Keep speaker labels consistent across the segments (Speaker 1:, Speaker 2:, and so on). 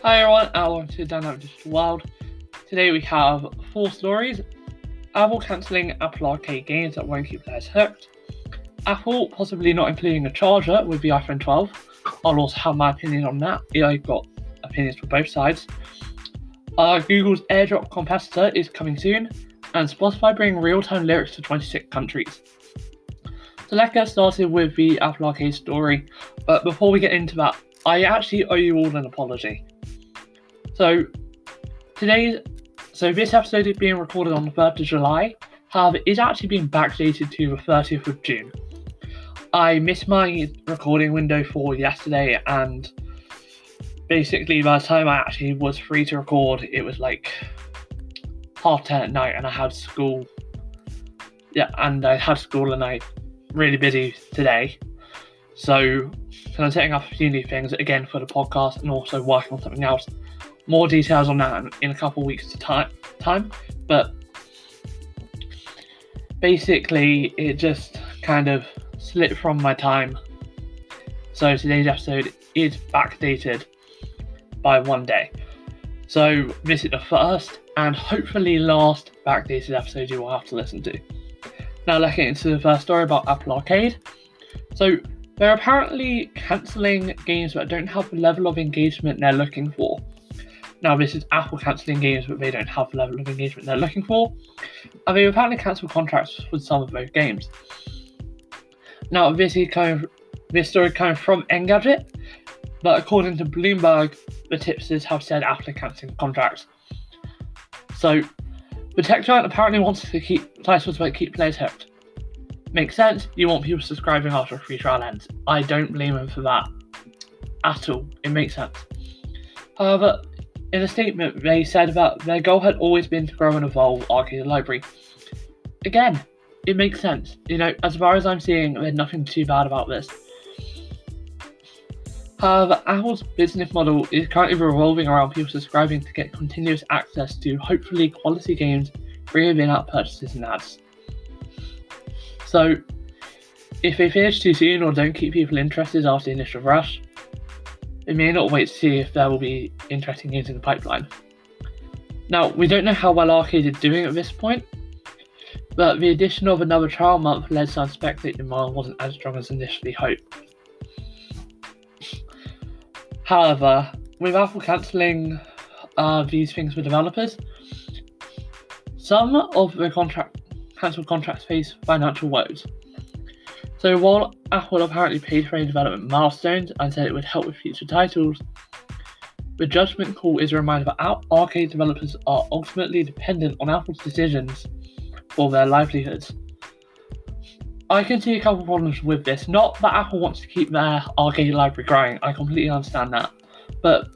Speaker 1: Hi everyone, and welcome to Dynamic Digital World. Today we have 4 stories. Apple cancelling Apple Arcade games that won't keep players hooked. Apple possibly not including a charger with the iPhone 12. I'll also have my opinion on that. I've got opinions for both sides. Google's AirDrop competitor is coming soon, and Spotify bringing real-time lyrics to 26 countries. So let's get started with the Apple Arcade story. But before we get into that, I actually owe you all an apology. So this episode is being recorded on the 3rd of July, however, it's actually being backdated to the 30th of June. I missed my recording window for yesterday, and basically by the time I actually was free to record, it was like 10:30 at night, and I had school. And I'm really busy today. So I'm setting up a few new things again for the podcast and also working on something else. More details on that in a couple of weeks' time. But basically, it just kind of slipped from my time. So today's episode is backdated by 1 day. So this is the first and hopefully last backdated episode you will have to listen to. Now let's get into the first story about Apple Arcade. So they're apparently cancelling games that don't have the level of engagement they're looking for. Now this is Apple cancelling games but they don't have the level of engagement they're looking for. And they apparently cancelled contracts with some of those games. Now this story coming from Engadget, but according to Bloomberg, the tipsters have said Apple are cancelling contracts. So the tech giant apparently wants to keep titles that keep players hooked. Makes sense, you want people subscribing after a free trial ends. I don't blame them for that at all, it makes sense. However, in a statement they said that their goal had always been to grow and evolve Arcade library. Again, it makes sense. As far as I'm seeing, there's nothing too bad about this. However, Apple's business model is currently revolving around people subscribing to get continuous access to hopefully quality games free of in-app purchases and ads. So, if they finish too soon or don't keep people interested after the initial rush, they may not wait to see if there will be interesting games in the pipeline. Now, we don't know how well Arcade is doing at this point, but the addition of another trial month led some to speculate demand wasn't as strong as initially hoped. However, with Apple cancelling these things for developers, some of the cancelled contracts face financial woes. So while Apple apparently paid for any development milestones and said it would help with future titles, the judgment call is a reminder that Arcade developers are ultimately dependent on Apple's decisions for their livelihoods. I can see a couple of problems with this. Not that Apple wants to keep their Arcade library growing, I completely understand that, but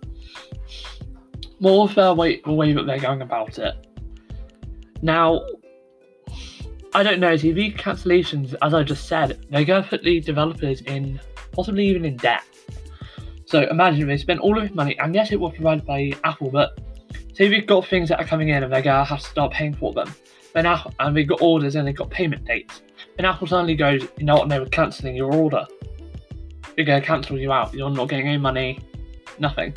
Speaker 1: more of the way that they're going about it. Now, I don't know, TV cancellations, as I just said, they're going to put the developers in, possibly even in debt. So imagine they spent all of this money, and yes, it was provided by Apple, but say they've got things that are coming in and they're going to have to start paying for them. And they've got orders and they've got payment dates. And Apple suddenly goes, you know what, no, we're cancelling your order. We're going to cancel you out. You're not getting any money, nothing.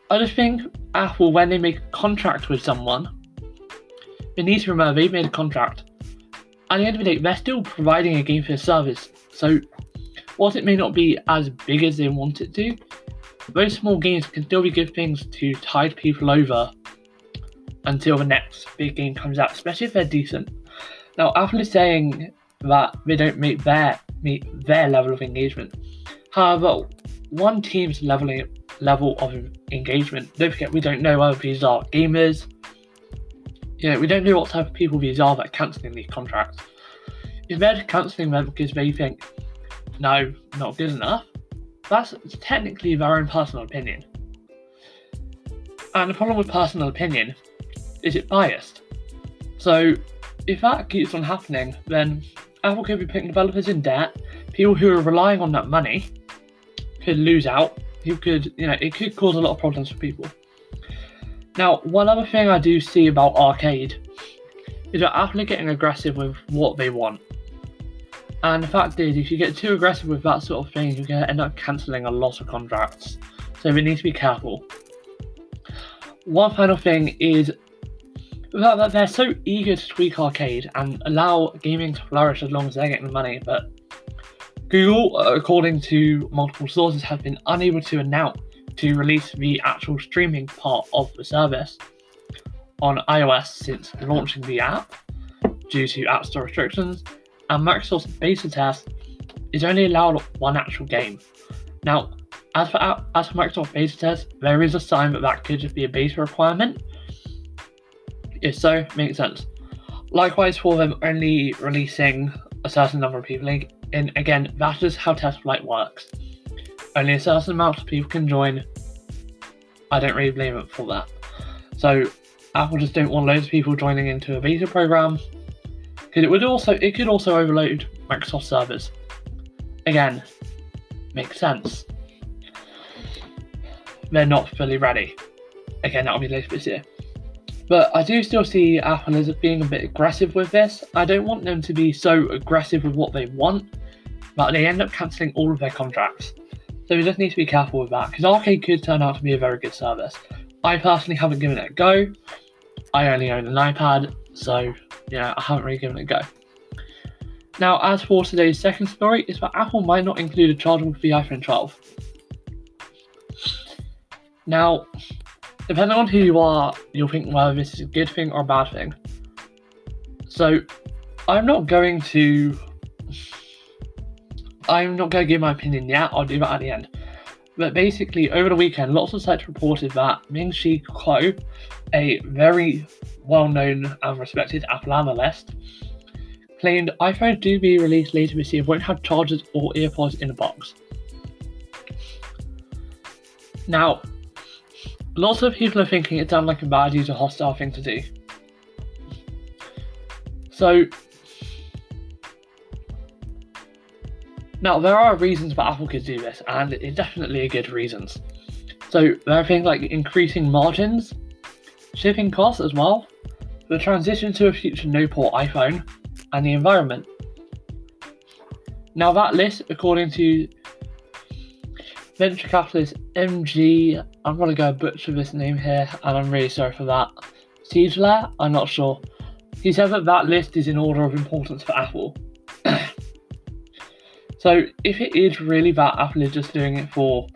Speaker 1: I just think Apple, when they make a contract with someone, they need to remember they've made a contract. At the end of the day, they're still providing a game for a service. So, whilst it may not be as big as they want it to, those small games can still be good things to tide people over until the next big game comes out, especially if they're decent. Now, Apple is saying that they don't meet their level of engagement. However, one team's level of engagement, don't forget, we don't know whether these are gamers. We don't know what type of people these are that are cancelling these contracts. If they're cancelling them because they think, no, not good enough, that's technically their own personal opinion. And the problem with personal opinion is it biased. So if that keeps on happening, then Apple could be putting developers in debt. People who are relying on that money could lose out. It could cause a lot of problems for people. Now, one other thing I do see about Arcade is that Apple are getting aggressive with what they want. And the fact is, if you get too aggressive with that sort of thing, you're going to end up cancelling a lot of contracts. so we need to be careful. One final thing is that they're so eager to tweak arcade and allow gaming to flourish as long as they're getting the money, but Google, according to multiple sources, has been unable to release the actual streaming part of the service on iOS since launching the app due to App Store restrictions, and Microsoft's beta test is only allowed one actual game. Now, as for Microsoft beta test, there is a sign that could just be a beta requirement. If so, makes sense. Likewise, for them only releasing a certain number of people, and again, that is how test flight works. Only a certain amount of people can join. I don't really blame them for that. So Apple just don't want loads of people joining into a beta program, because it could also overload Microsoft servers. Again, makes sense. They're not fully ready. Again, that'll be later this year. But I do still see Apple as being a bit aggressive with this. I don't want them to be so aggressive with what they want, but they end up cancelling all of their contracts. So we just need to be careful with that, because arcade could turn out to be a very good service. I personally haven't given it a go. I only own an iPad, so I haven't really given it a go. Now, as for today's second story, is that Apple might not include a charger for the iPhone 12. Now, depending on who you are, you'll think whether this is a good thing or a bad thing. So, I'm not going to give my opinion yet. I'll do that at the end. But basically, over the weekend, lots of sites reported that Ming-Chi Kuo, a very well-known and respected Apple analyst, claimed iPhones to be released later this year won't have chargers or earpods in the box. Now, lots of people are thinking it sounds like a bad user hostile thing to do. So, now there are reasons why Apple could do this, and it's definitely a good reasons. So there are things like increasing margins, shipping costs as well, the transition to a future no-port iPhone, and the environment. Now that list, according to venture capitalist MG, I'm going to go butcher this name here, and I'm really sorry for that, Siegler, I'm not sure. He said that list is in order of importance for Apple. So if it is really that Apple is just doing it for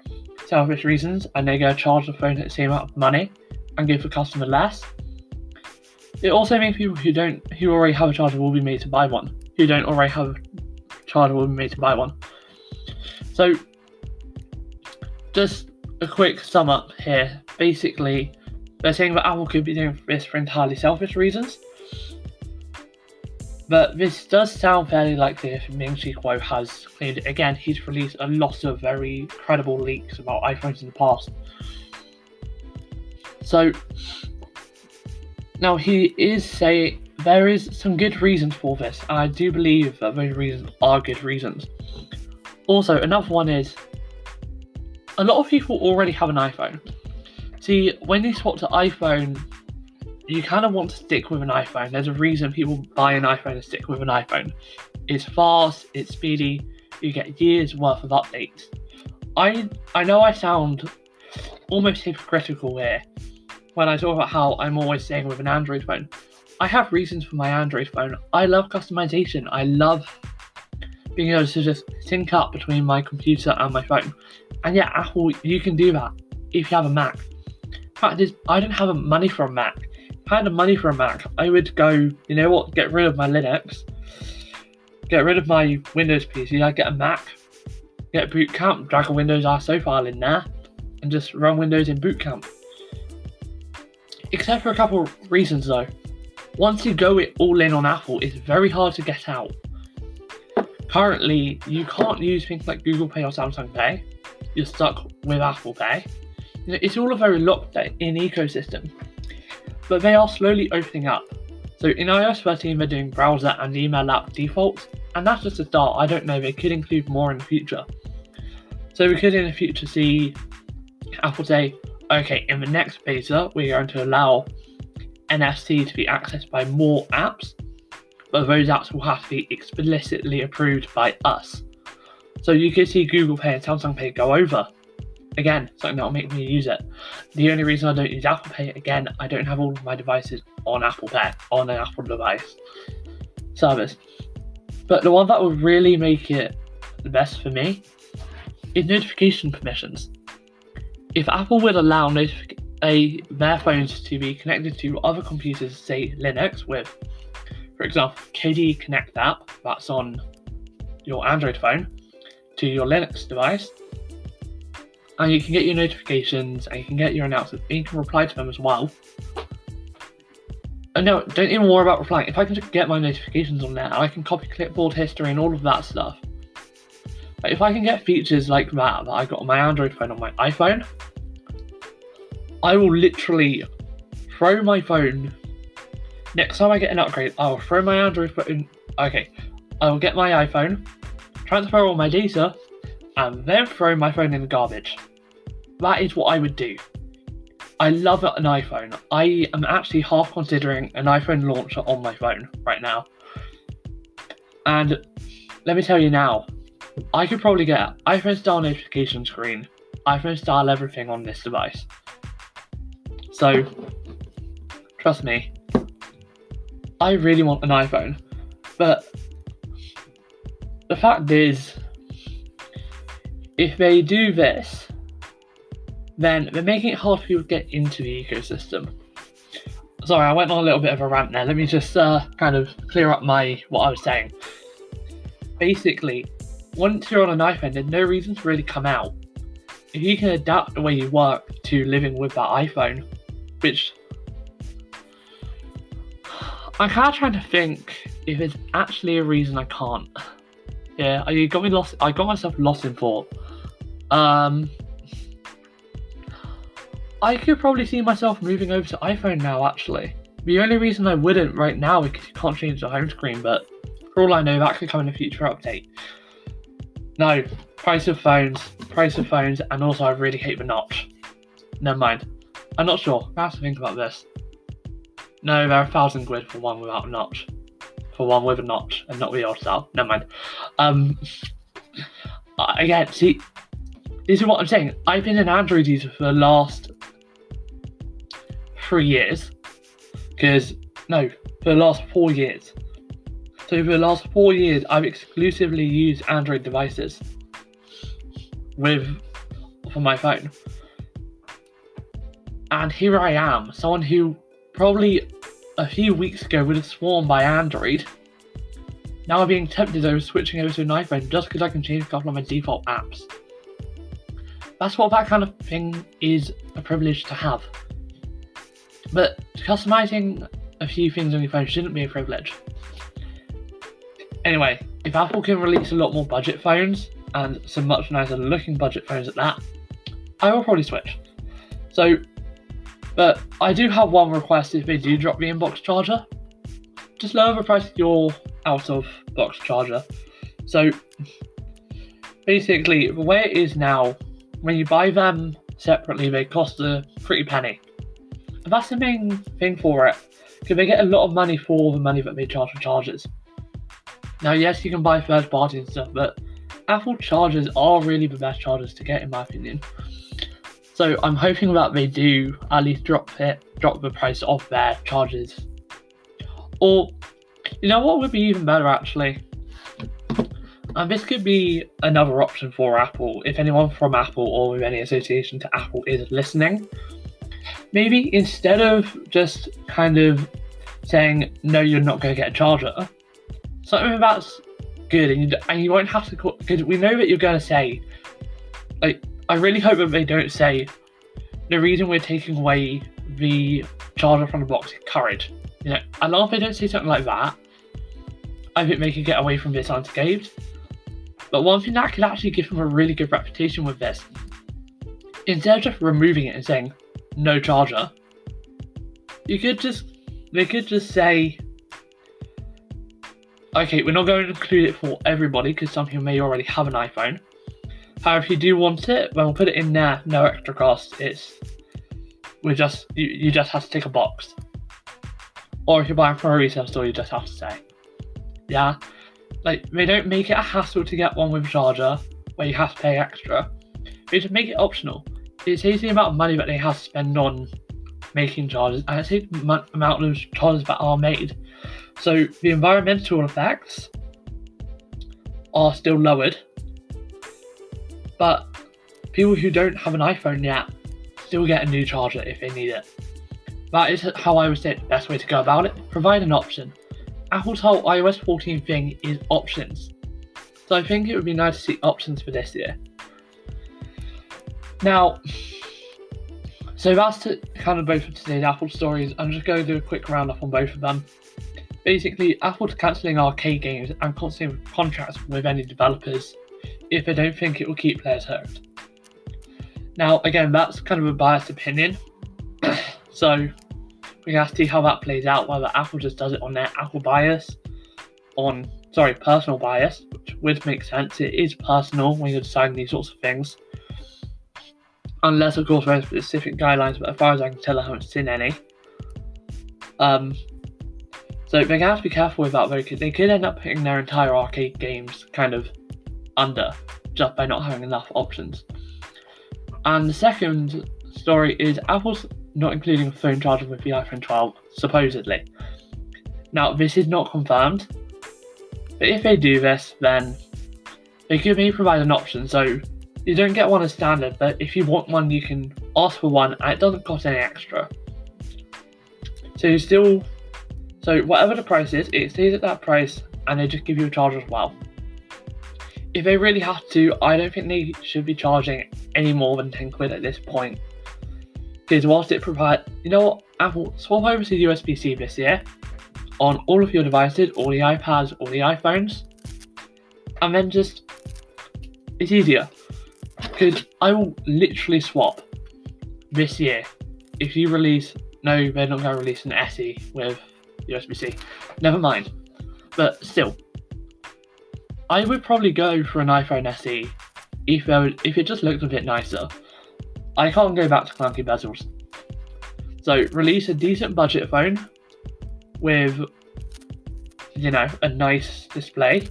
Speaker 1: selfish reasons and they're going to charge the phone at the same amount of money and give the customer less, it also means people who already have a charger will be made to buy one. Who don't already have a charger will be made to buy one. So just a quick sum up here. Basically, they're saying that Apple could be doing this for entirely selfish reasons. But this does sound fairly likely if Ming-Chi Kuo has claimed it. Again, he's released a lot of very credible leaks about iPhones in the past. So, now he is saying there is some good reasons for this, and I do believe that those reasons are good reasons. Also, another one is, a lot of people already have an iPhone. See, when you swap to iPhone, you kind of want to stick with an iPhone. There's a reason people buy an iPhone and stick with an iPhone. It's fast, it's speedy, you get years worth of updates. I know I sound almost hypocritical here when I talk about how I'm always staying with an Android phone. I have reasons for my Android phone. I love customization. I love being able to just sync up between my computer and my phone. And yeah, Apple, you can do that if you have a Mac. The fact is, I don't have money for a Mac. If I had the money for a Mac, I would go, you know what, get rid of my Linux, get rid of my Windows PC, I'd get a Mac, get Boot Camp, drag a Windows ISO file in there, and just run Windows in Boot Camp. Except for a couple of reasons though. Once you go all in on Apple, it's very hard to get out. Currently, you can't use things like Google Pay or Samsung Pay. You're stuck with Apple Pay. It's all a very locked in ecosystem. But they are slowly opening up. So in iOS 13 they're doing browser and email app defaults, and that's just a start. I don't know, they could include more in the future. So we could in the future see Apple say, okay, in the next beta we're going to allow NFC to be accessed by more apps, but those apps will have to be explicitly approved by us. So you could see Google Pay and Samsung Pay go over. again, something that will make me use it. The only reason I don't use Apple Pay, again, I don't have all of my devices on Apple Pay, on an Apple device service. But the one that would really make it the best for me is notification permissions. If Apple would allow their phones to be connected to other computers, say Linux, with, for example, KDE Connect app that's on your Android phone to your Linux device, and you can get your notifications and you can get your announcements and you can reply to them as well. And no, don't even worry about replying. If I can just get my notifications on there, I can copy clipboard history and all of that stuff. But if I can get features like that I got on my Android phone on my iPhone, I will literally throw my phone. Next time I get an upgrade, I'll throw my Android phone. Okay, I will get my iPhone, transfer all my data, and then throw my phone in the garbage. That is what I would do. I love an iPhone. I am actually half considering an iPhone launcher on my phone right now. And let me tell you now, I could probably get iPhone style notification screen, iPhone style everything on this device. So, trust me, I really want an iPhone. But the fact is, if they do this, then they're making it hard for people to get into the ecosystem. Sorry, I went on a little bit of a rant there. Let me just kind of clear up what I was saying. Basically, once you're on an iPhone, there's no reason to really come out. If you can adapt the way you work to living with that iPhone, which I'm kind of trying to think if there's actually a reason I can't. Yeah, you got me lost. I got myself lost in thought. I could probably see myself moving over to iPhone now, actually. The only reason I wouldn't right now is because you can't change the home screen, but for all I know, that could come in a future update. No, price of phones, and also I really hate the notch. Never mind. I'm not sure. I have to think about this. No, they're £1,000 for one without a notch. For one with a notch, and not the old style. Never mind. Again, see, this is what I'm saying. I've been an Android user for the last 3 years. For the last 4 years. So for the last 4 years, I've exclusively used Android devices for my phone. And here I am, someone who probably a few weeks ago would have sworn by Android. Now I'm being tempted over switching over to an iPhone just because I can change a couple of my default apps. That's what that kind of thing is a privilege to have. But customizing a few things on your phone shouldn't be a privilege. Anyway, if Apple can release a lot more budget phones, and some much nicer looking budget phones at that, I will probably switch. But I do have one request if they do drop the inbox charger. Just lower the price of your out-of-box charger. So, basically, the way it is now, when you buy them separately, they cost a pretty penny. And that's the main thing for it, because they get a lot of money for the money that they charge for chargers. Now, yes, you can buy third-party and stuff, but Apple chargers are really the best chargers to get, in my opinion. So I'm hoping that they do at least drop the price of their chargers. Or, you know what would be even better, actually? And this could be another option for Apple, if anyone from Apple or with any association to Apple is listening. Maybe instead of just kind of saying, no, you're not going to get a charger, something that's good, and you won't have to call, because we know that you're going to say, I really hope that they don't say, the reason we're taking away the charger from the box is courage. As long as they don't say something like that, I think they could get away from this unscathed. But one thing that could actually give them a really good reputation with this, instead of just removing it and saying, no charger, they could just say, okay, we're not going to include it for everybody because some people may already have an iPhone. However, if you do want it, then we'll put it in there, no extra cost. You just have to take a box. Or if you're buying from a resale store, you just have to say. Yeah? They don't make it a hassle to get one with a charger, where you have to pay extra. They just make it optional. It saves the amount of money that they have to spend on making chargers, and it saves the amount of chargers that are made. So the environmental effects are still lowered, but people who don't have an iPhone yet still get a new charger if they need it. That is how I would say the best way to go about it. Provide an option. Apple's whole iOS 14 thing is options. So I think it would be nice to see options for this year. Now, so that's kind of both of today's Apple stories. I'm just going to do a quick roundup on both of them. Basically, Apple's cancelling arcade games and cancelling contracts with any developers if they don't think it will keep players hooked. Now, again, that's kind of a biased opinion. So we have to see how that plays out, whether Apple just does it on their personal bias, which would make sense. It is personal when you're deciding these sorts of things. Unless, of course, there are specific guidelines, but as far as I can tell, I haven't seen any. So they have to be careful with that, though, because they could end up putting their entire arcade games kind of under, just by not having enough options. And the second story is Apple's not including a phone charger with the iPhone 12, supposedly. Now, this is not confirmed, but if they do this, then they could maybe provide an option. So you don't get one as standard, but if you want one, you can ask for one, and it doesn't cost any extra. So whatever the price is, it stays at that price, and they just give you a charger as well. If they really have to, I don't think they should be charging any more than 10 quid at this point. Because whilst it provides, Apple, swap over to USB-C this year on all of your devices, all the iPads, all the iPhones, and then it's easier. Because I will literally swap this year. If you no, they're not going to release an SE with USB-C. Never mind. But still, I would probably go for an iPhone SE if it just looked a bit nicer. I can't go back to clunky bezels. So release a decent budget phone with, a nice display.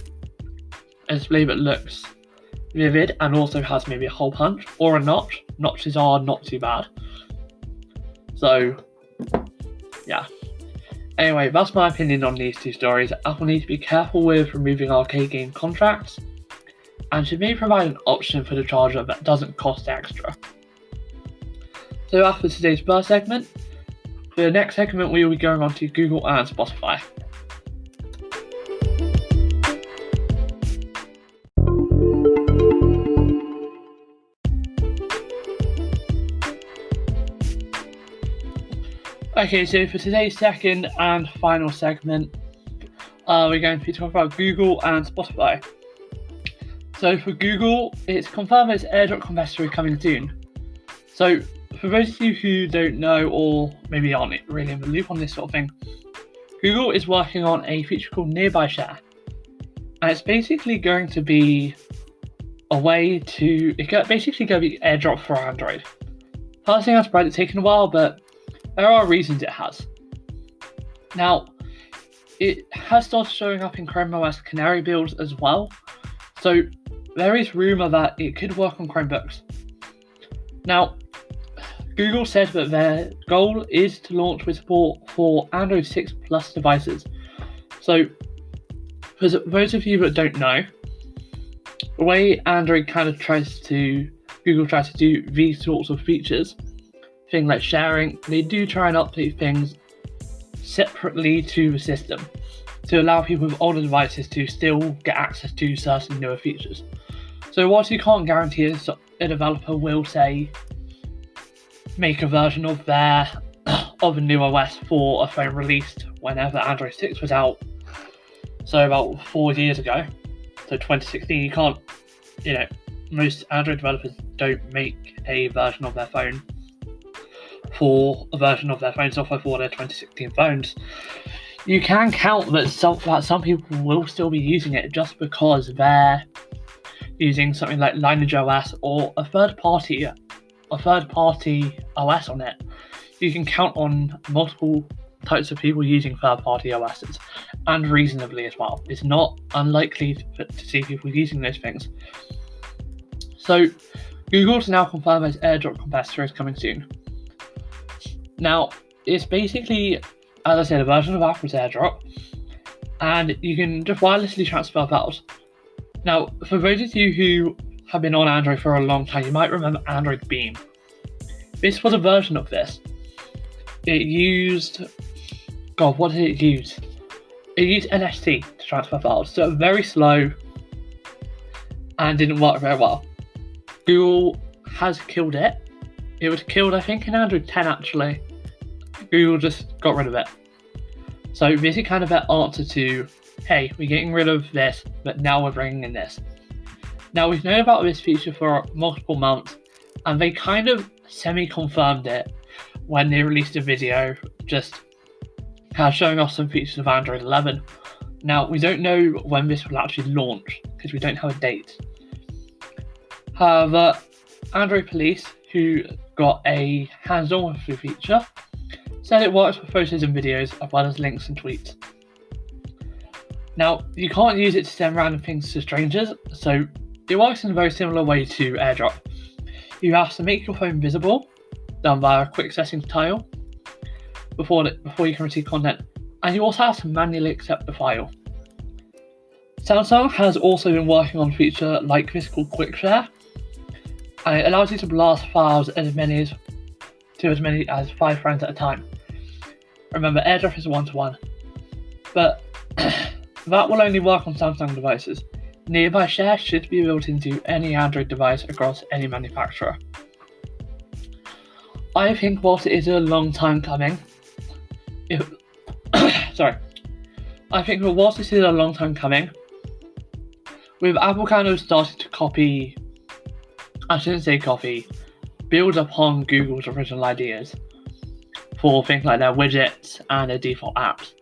Speaker 1: A display that looks vivid and also has maybe a hole punch or a notch. Notches are not too bad. So, yeah. Anyway, that's my opinion on these two stories. Apple needs to be careful with removing arcade game contracts and should maybe provide an option for the charger that doesn't cost extra. So after today's first segment, for the next segment we will be going on to Google and Spotify. Okay, so for today's second and final segment, we're going to be talking about Google and Spotify. So for Google, it's confirmed its AirDrop competitor is coming soon. So for those of you who don't know or maybe aren't really in the loop on this sort of thing, Google is working on a feature called Nearby Share. And it's basically going to be a way to, it's basically going to be AirDrop for Android. Personally, I'm surprised it's taken a while, but there are reasons it has. Now, it has started showing up in Chrome OS Canary builds as well, so there is rumour that it could work on Chromebooks. Now, Google said that their goal is to launch with support for Android 6 Plus devices. So, for those of you that don't know, the way Android Google tries to do these sorts of features, things like sharing, they do try and update things separately to the system to allow people with older devices to still get access to certain newer features. So whilst you can't guarantee a developer will say make a version of a new OS for a phone released whenever Android 6 was out, so about 4 years ago, so 2016, you can't, most Android developers don't make a version of their phone for a version of their phone software for their 2016 phones. You can count that some people will still be using it just because they're using something like Lineage OS or a third party OS on it. You can count on multiple types of people using third-party OSs, and reasonably as well. It's not unlikely to see people using those things. So Google's now confirmed its AirDrop competitor is coming soon. Now, it's basically, as I said, a version of Apple's AirDrop, and you can just wirelessly transfer files. Now, for those of you who have been on Android for a long time, you might remember Android Beam. This was a version of this. It used... God, what did it use? It used NFC to transfer files, so it was very slow and didn't work very well. Google has killed it. It was killed, I think, in Android 10 actually. Google just got rid of it. So this is kind of their answer to, hey, we're getting rid of this, but now we're bringing in this. Now, we've known about this feature for multiple months, and they kind of semi-confirmed it when they released a video just showing off some features of Android 11. Now, we don't know when this will actually launch, because we don't have a date. However, Android Police, who got a hands-on with the feature, said it works for photos and videos, as well as links and tweets. Now, you can't use it to send random things to strangers, so it works in a very similar way to AirDrop. You have to make your phone visible, done via a quick settings tile, before you can receive content, and you also have to manually accept the file. Samsung has also been working on a feature like this called Quick Share, and it allows you to blast files to as many as 5 friends at a time. Remember, AirDrop is a one-to-one, but that will only work on Samsung devices. Nearby Share should be built into any Android device across any manufacturer. I think whilst it is a long time coming, whilst this is a long time coming, with Apple kind of starting to build upon Google's original ideas for things like their widgets and their default apps.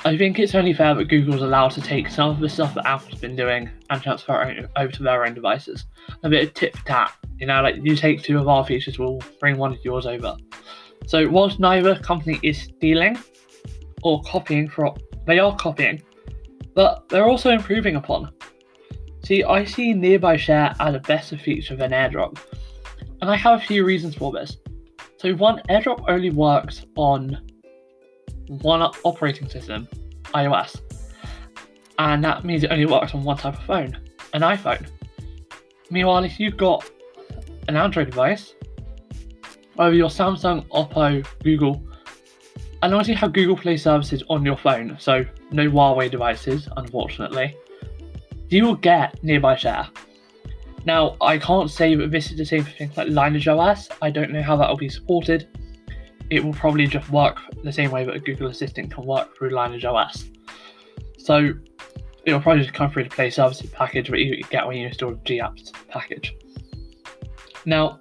Speaker 1: I think it's only fair that Google's allowed to take some of the stuff that Apple's been doing and transfer it over to their own devices. A bit of tit for tat, like you take 2 of our features, we'll bring 1 of yours over. So whilst neither company is stealing or copying, they are copying, but they're also improving upon. See, I see Nearby Share as a better feature than AirDrop, and I have a few reasons for this. So one, AirDrop only works on one operating system, iOS, and that means it only works on one type of phone, an iPhone. Meanwhile, if you've got an Android device, whether you're Samsung, Oppo, Google, and also you have Google Play services on your phone, so no Huawei devices, unfortunately, you will get Nearby Share. Now, I can't say that this is the same for things like Lineage OS. I don't know how that will be supported. It will probably just work the same way that a Google Assistant can work through Lineage OS. So it will probably just come through the Play Services package that you get when you install the GApps package. Now,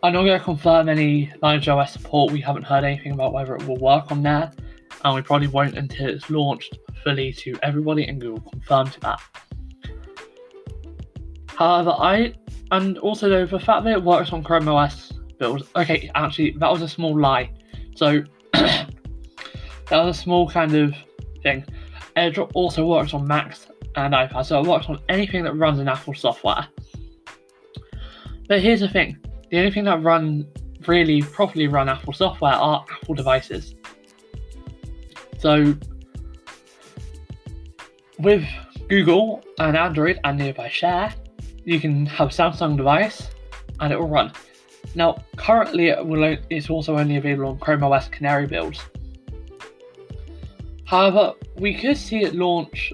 Speaker 1: I'm not going to confirm any Lineage OS support. We haven't heard anything about whether it will work on there, and we probably won't until it's launched fully to everybody and Google confirmed that. However, the fact that it works on Chrome OS builds, okay, actually, that was a small lie. So, that was a small kind of thing. AirDrop also works on Macs and iPad, so it works on anything that runs in Apple software. But here's the thing, the only thing that properly run Apple software are Apple devices. So, with Google and Android and Nearby Share, you can have a Samsung device and it will run. Now, currently it's also only available on Chrome OS Canary builds. However, we could see it launch,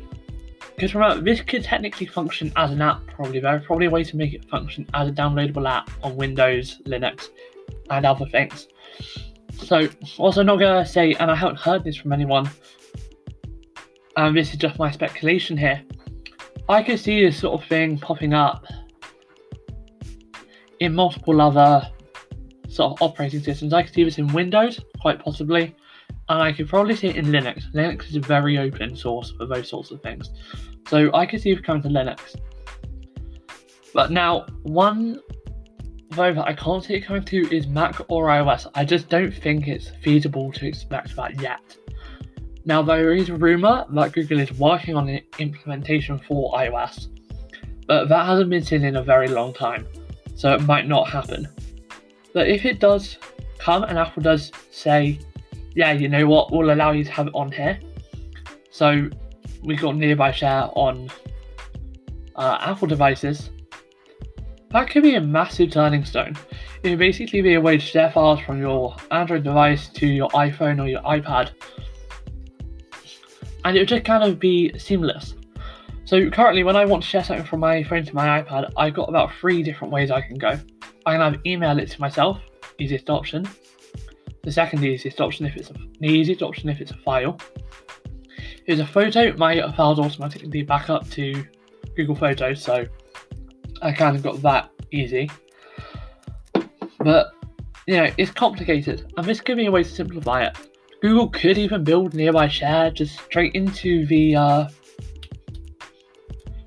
Speaker 1: because remember, this could technically function as an app probably. There's probably a way to make it function as a downloadable app on Windows, Linux, and other things. So, also not going to say, and I haven't heard this from anyone, and this is just my speculation here, I could see this sort of thing popping up in multiple other sort of operating systems. I could see this in Windows, quite possibly, and I could probably see it in Linux. Linux is a very open source for those sorts of things, so I could see it coming to Linux. But now, one though that I can't see it coming to is Mac or iOS. I just don't think it's feasible to expect that yet. Now, there is a rumour that Google is working on an implementation for iOS, but that hasn't been seen in a very long time. so it might not happen. But if it does come and Apple does say, yeah, you know what, we'll allow you to have it on here. So we got nearby share on Apple devices. That could be a massive turning stone. It would basically be a way to share files from your Android device to your iPhone or your iPad. And it would just kind of be seamless. So currently when I want to share something from my phone to my iPad, I've got about 3 different ways I can go. I can either email it to myself, easiest option. The second easiest option if it's a file. If it's a photo, my files automatically back up to Google Photos, so I kind of got that easy. But, it's complicated, and this could be a way to simplify it. Google could even build nearby share just straight into the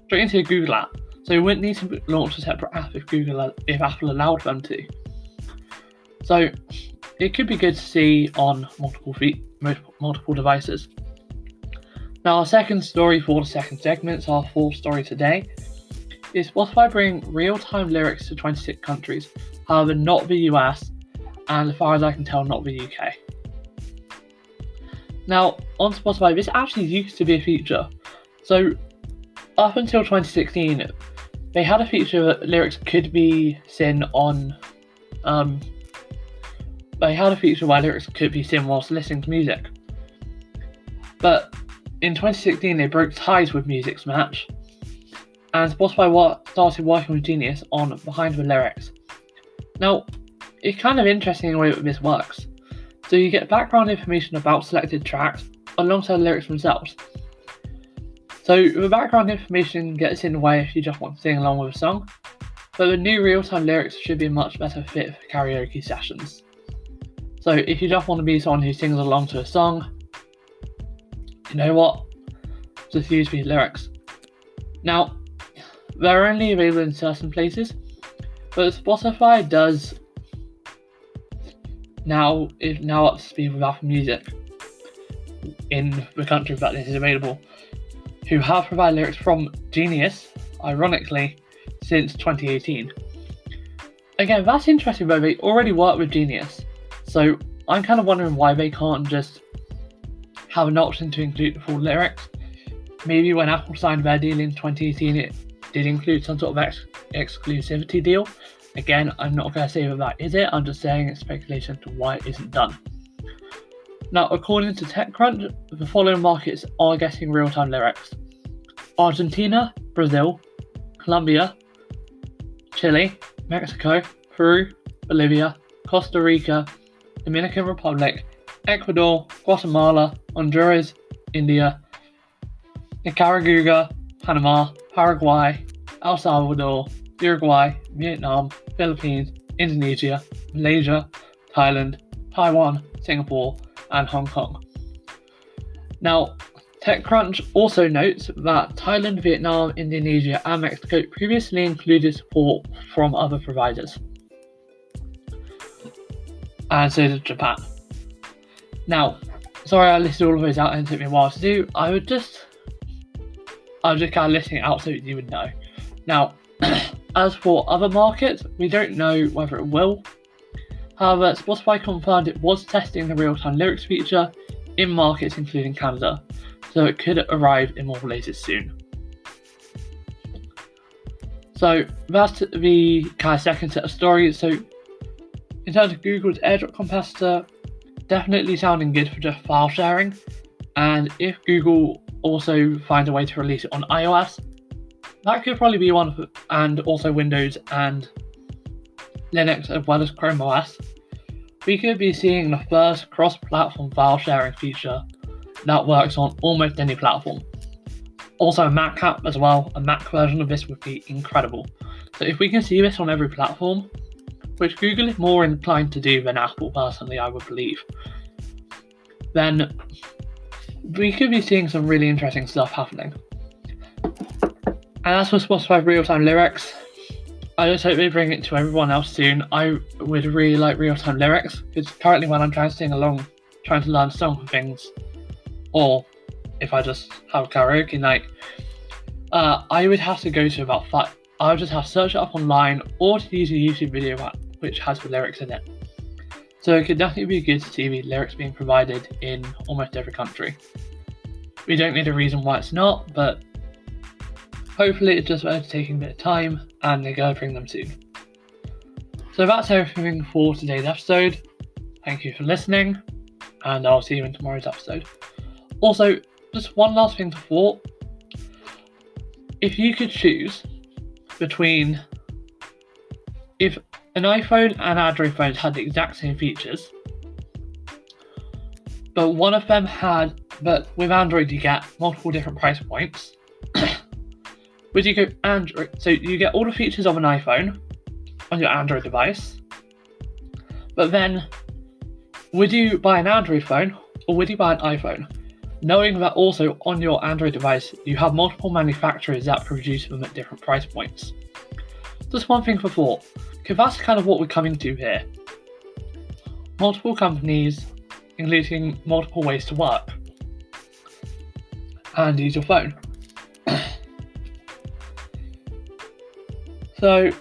Speaker 1: Google app, so you wouldn't need to launch a separate app if Apple allowed them to. So it could be good to see on multiple devices. Now, our second story for the second segment, our fourth story today, is Spotify bring real-time lyrics to 26 countries, however not the US, and as far as I can tell, not the UK. Now, on Spotify, this actually used to be a feature. So, up until 2016, they had a feature that lyrics could be seen on. They had a feature where lyrics could be seen whilst listening to music. But in 2016, they broke ties with Music's Match, and Spotify started working with Genius on Behind the Lyrics. Now, it's kind of interesting the way that this works. So you get background information about selected tracks alongside the lyrics themselves. So the background information gets in the way if you just want to sing along with a song, but the new real-time lyrics should be a much better fit for karaoke sessions. So if you just want to be someone who sings along to a song, you know what? Just use these lyrics. Now, they're only available in certain places, but Spotify is now up to speed with Apple Music in the country that this is available, who have provided lyrics from Genius, ironically, since 2018. Again, that's interesting though, they already work with Genius, so I'm kind of wondering why they can't just have an option to include the full lyrics. Maybe when Apple signed their deal in 2018, it did include some sort of exclusivity deal. Again, I'm not going to say that is it, I'm just saying it's speculation to why it isn't done. Now, according to TechCrunch, the following markets are getting real-time lyrics: Argentina, Brazil, Colombia, Chile, Mexico, Peru, Bolivia, Costa Rica, Dominican Republic, Ecuador, Guatemala, Honduras, India, Nicaragua, Panama, Paraguay, El Salvador, Uruguay, Vietnam, Philippines, Indonesia, Malaysia, Thailand, Taiwan, Singapore, and Hong Kong. Now, TechCrunch also notes that Thailand, Vietnam, Indonesia, and Mexico previously included support from other providers. And so did Japan. Now, sorry I listed all of those out and it took me a while to do. I was just kind of listing it out so you would know. Now, as for other markets, we don't know whether it will. However, Spotify confirmed it was testing the real-time lyrics feature in markets including Canada, so it could arrive in more places soon. So that's the kind of second set of stories. So in terms of Google's AirDrop competitor, definitely sounding good for just file sharing, and if Google also finds a way to release it on iOS, that could probably be one of it, and also Windows and Linux as well as Chrome OS. We could be seeing the first cross-platform file sharing feature that works on almost any platform. Also a Mac app as well, a Mac version of this would be incredible. So if we can see this on every platform, which Google is more inclined to do than Apple personally, I would believe, then we could be seeing some really interesting stuff happening. And as for Spotify real-time lyrics, I just hope they bring it to everyone else soon. I would really like real-time lyrics, because currently when I'm trying to sing along, trying to learn song for things, or if I just have a karaoke night, I would have to go to about I'll just have to search it up online or to use a YouTube video app which has the lyrics in it. So it could definitely be good to see the lyrics being provided in almost every country. We don't need a reason why it's not, but hopefully it's just taking a bit of time and they're going to bring them soon. So that's everything for today's episode. Thank you for listening, and I'll see you in tomorrow's episode. Also, just one last thing to thought. If you could choose between if an iPhone and Android phones had the exact same features, but with Android you get multiple different price points, would you go Android? So you get all the features of an iPhone on your Android device, but then would you buy an Android phone or would you buy an iPhone? Knowing that also on your Android device you have multiple manufacturers that produce them at different price points. Just one thing for thought, because that's kind of what we're coming to here. Multiple companies, including multiple ways to work and use your phone. So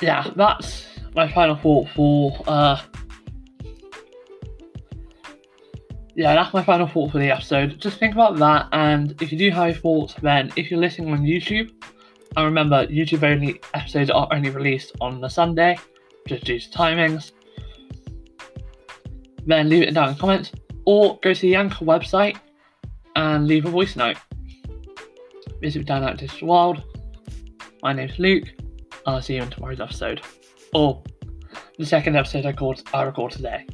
Speaker 1: yeah, that's my final thought for the episode. Just think about that, and if you do have thoughts, then if you're listening on YouTube, and remember, YouTube only episodes are only released on the Sunday, just due to timings, then leave it down in the comments, or go to the Anchor website and leave a voice note. Visit Down Out Digital World. My name's Luke. I'll see you in tomorrow's episode, or the second episode I record today.